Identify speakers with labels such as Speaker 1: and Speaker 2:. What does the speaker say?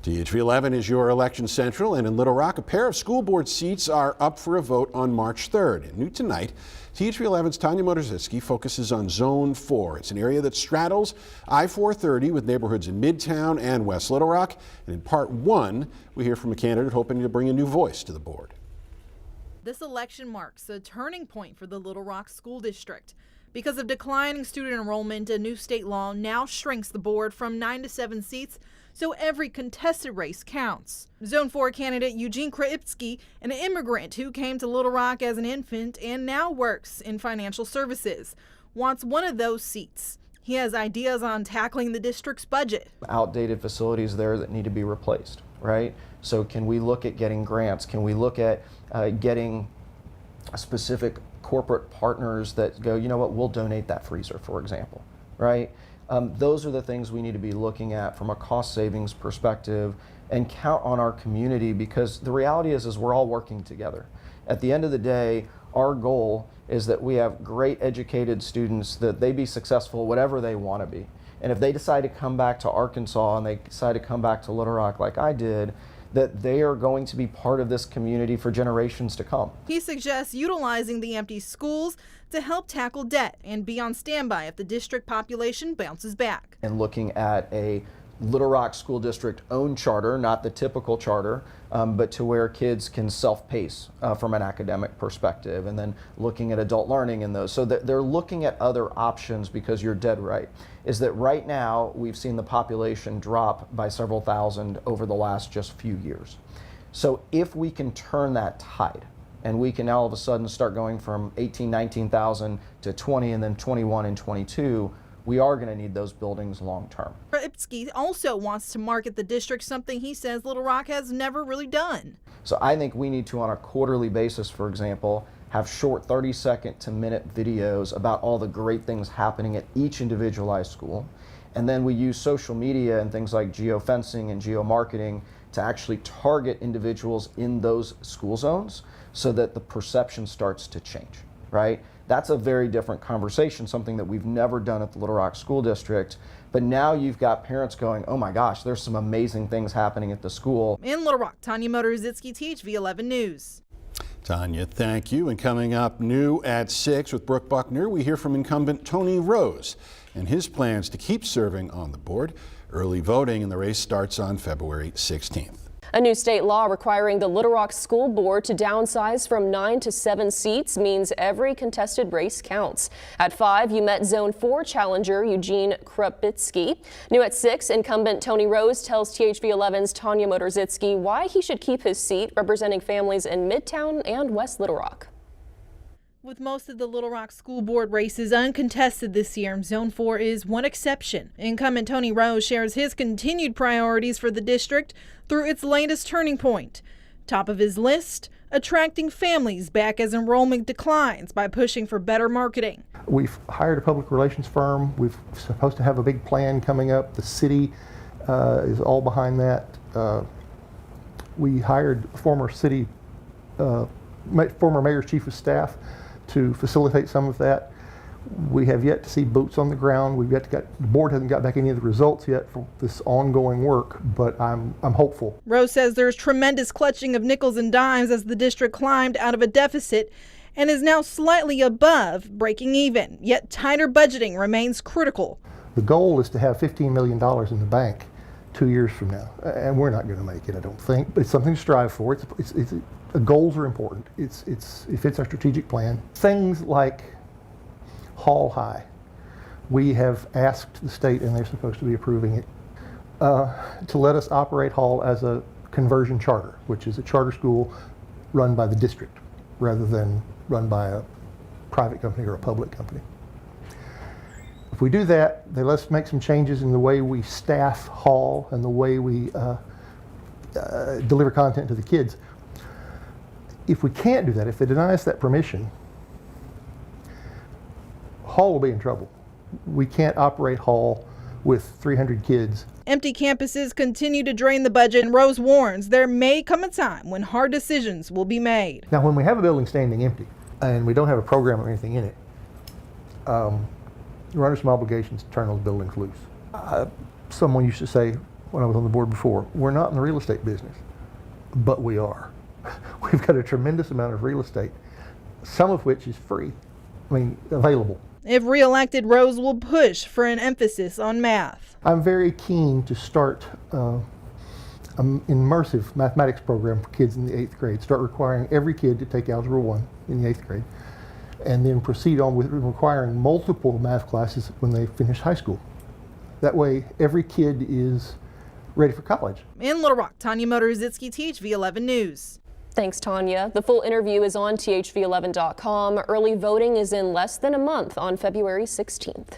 Speaker 1: THV 11 is your election central, and in Little Rock, a pair of school board seats are up for a vote on March 3rd. And new tonight, THV 11's Tanya Motorzycki focuses on Zone 4. It's an area that straddles I-430 with neighborhoods in Midtown and West Little Rock. And in part 1, we hear from a candidate hoping to bring a new voice to the board.
Speaker 2: This election marks a turning point for the Little Rock School District. Because of declining student enrollment, a new state law now shrinks the board from 9 to 7 seats, so every contested race counts. Zone 4 candidate Eugene Krupitsky, an immigrant who came to Little Rock as an infant and now works in financial services, wants one of those seats. He has ideas on tackling the district's budget.
Speaker 3: Outdated facilities there that need to be replaced, right? So can we look at getting grants? Can we look at getting specific corporate partners that go, you know what, we'll donate that freezer, for example, right? Those are the things we need to be looking at from a cost savings perspective and count on our community, because the reality is we're all working together. At the end of the day, our goal is that we have great educated students, that they be successful whatever they want to be. And if they decide to come back to Arkansas and they decide to come back to Little Rock like I did, that they are going to be part of this community for generations to come.
Speaker 2: He suggests utilizing the empty schools to help tackle debt and be on standby if the district population bounces back.
Speaker 3: And looking at a Little Rock School District owned charter, not the typical charter, but to where kids can self-pace from an academic perspective, and then looking at adult learning in those. So that they're looking at other options, because you're dead right, is that right now we've seen the population drop by several thousand over the last just few years. So if we can turn that tide, and we can all of a sudden start going from 18, 19,000 to 20 and then 21 and 22, we are going to need those buildings long term.
Speaker 2: Krupitsky also wants to market the district, something he says Little Rock has never really done.
Speaker 3: So I think we need to, on a quarterly basis, for example, have short 30-second to minute videos about all the great things happening at each individualized school. And then we use social media and things like geofencing and geomarketing to actually target individuals in those school zones so that the perception starts to change, right? That's a very different conversation, something that we've never done at the Little Rock School District. But now you've got parents going, oh my gosh, there's some amazing things happening at the school.
Speaker 2: In Little Rock, Tanya Motorzycki, THV 11 News.
Speaker 1: Tanya, thank you. And coming up new at 6 with Brooke Buckner, we hear from incumbent Tony Rose and his plans to keep serving on the board. Early voting in the race starts on February 16th.
Speaker 4: A new state law requiring the Little Rock School Board to downsize from 9 to 7 seats means every contested race counts. At 5, you met Zone 4 challenger Eugene Krupitsky. New at 6, incumbent Tony Rose tells THV 11's Tanya Motorzycki why he should keep his seat representing families in Midtown and West Little Rock.
Speaker 2: With most of the Little Rock School Board races uncontested this year, Zone 4 is one exception. Incumbent Tony Rose shares his continued priorities for the district through its latest turning point. Top of his list, attracting families back as enrollment declines by pushing for better marketing.
Speaker 5: We've hired a public relations firm. We're supposed to have a big plan coming up. The city is all behind that. We hired former mayor's chief of staff to facilitate some of that. We have yet to see boots on the ground. The board hasn't got back any of the results yet for this ongoing work, but I'm hopeful.
Speaker 2: Rose says there's tremendous clutching of nickels and dimes as the district climbed out of a deficit and is now slightly above breaking even, yet tighter budgeting remains critical.
Speaker 5: The goal is to have $15 million in the bank 2 years from now, and we're not going to make it, I don't think, but it's something to strive for. Goals are important. It fits our strategic plan. Things like Hall High. We have asked the state, and they're supposed to be approving it, to let us operate Hall as a conversion charter, which is a charter school run by the district rather than run by a private company or a public company. If we do that, then let's make some changes in the way we staff Hall and the way we deliver content to the kids. If we can't do that, if they deny us that permission, Hall will be in trouble. We can't operate Hall with 300 kids.
Speaker 2: Empty campuses continue to drain the budget, and Rose warns there may come a time when hard decisions will be made.
Speaker 5: Now, when we have a building standing empty and we don't have a program or anything in it, we're under some obligations to turn those buildings loose. Someone used to say, when I was on the board before. We're not in the real estate business, but we are. We've got a tremendous amount of real estate, some of which is free, available.
Speaker 2: If reelected, Rose will push for an emphasis on math.
Speaker 5: I'm very keen to start an immersive mathematics program for kids in the 8th grade, start requiring every kid to take Algebra 1 in the 8th grade, and then proceed on with requiring multiple math classes when they finish high school. That way, every kid is ready for college.
Speaker 2: In Little Rock, Tanya Motorzycki, THV11 News.
Speaker 4: Thanks, Tanya. The full interview is on THV11.com. Early voting is in less than a month on February 16th.